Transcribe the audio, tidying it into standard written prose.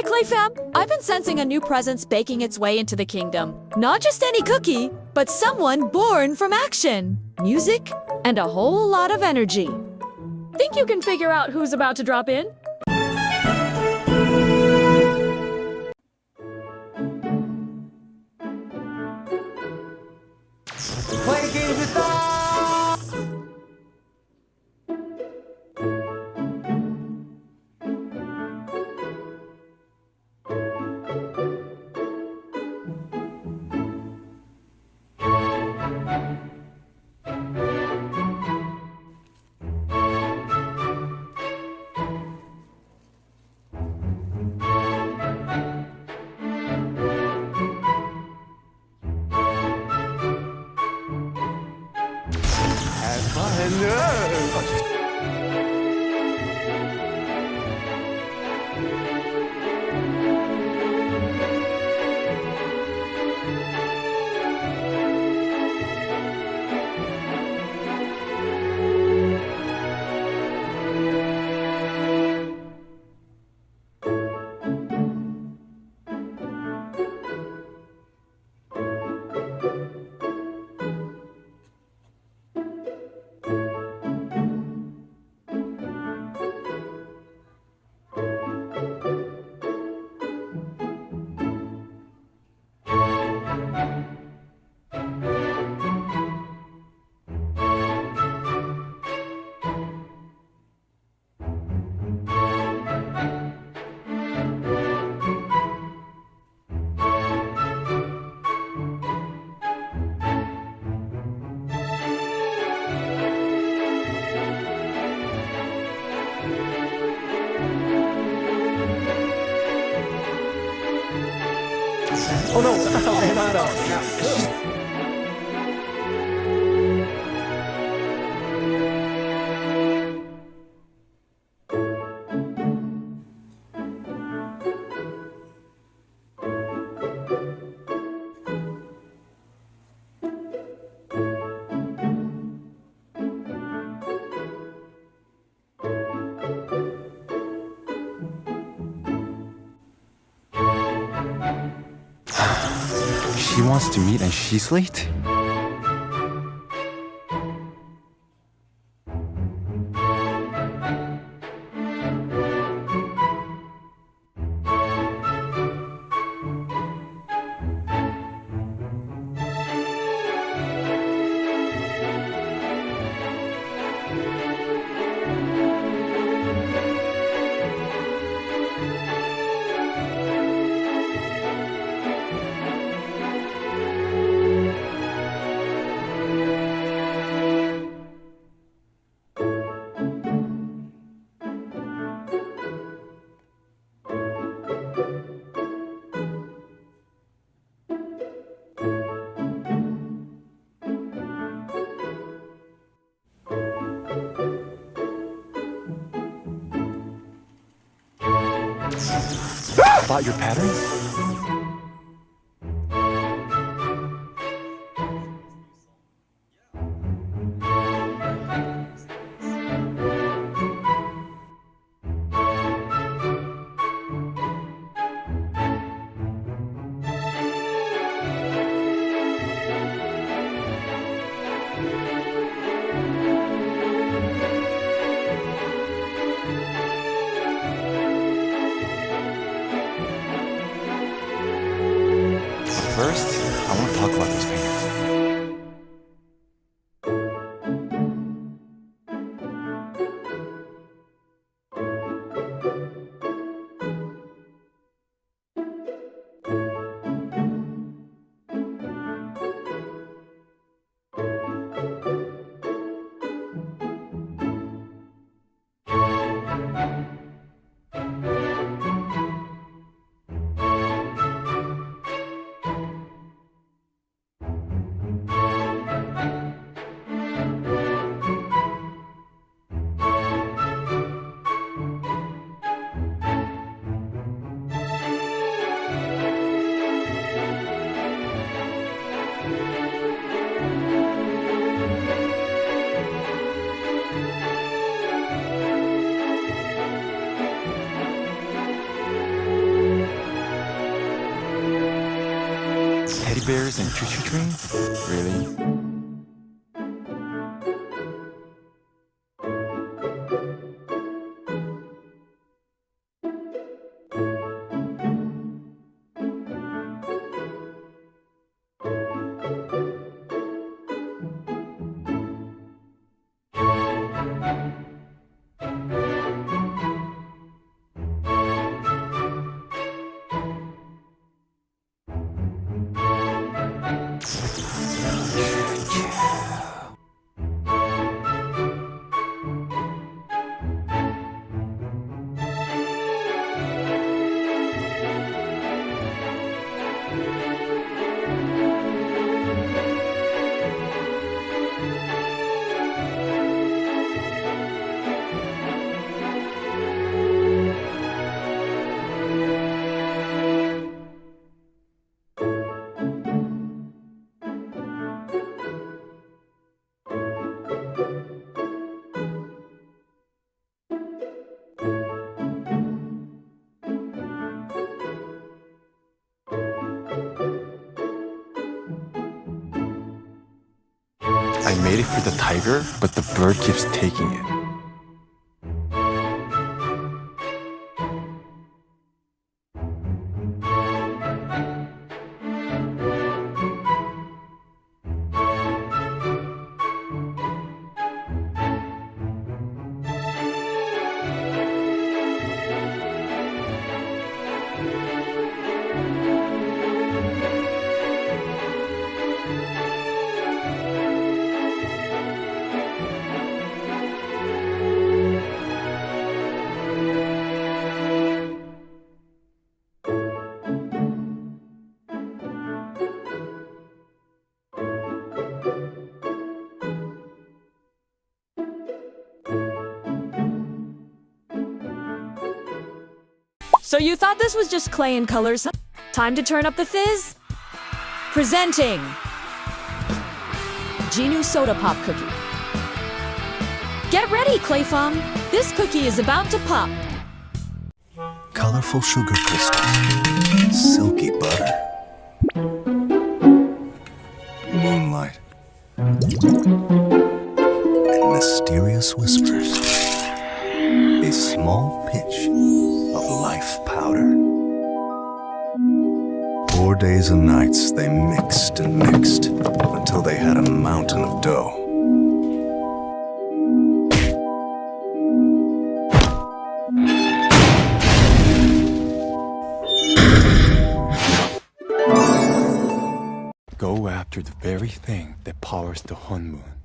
my Clay fam, I've been sensing a new presence baking its way into the kingdom. Not just any cookie, but someone born from action, music, and a whole lot of energy. Think you can figure out who's about to drop in? Play games with us! Oh no! No. She wants to meet and she's late? About your patterns? First, I want to talk about those paintings. teddy bears and choo-choo trains? Really? I made it for the tiger, but the bird keeps taking it. So you thought this was just clay and colors? Time to turn up the fizz? Presenting Jinu Soda Pop Cookie. Get ready, Clay Fong. This cookie is about to pop. Colorful sugar crystals, silky butter, moonlight, and mysterious whispers. A small pinch of life powder. 4 days and nights they mixed and mixed until they had a mountain of dough. Go after the very thing that powers the Hun Moon.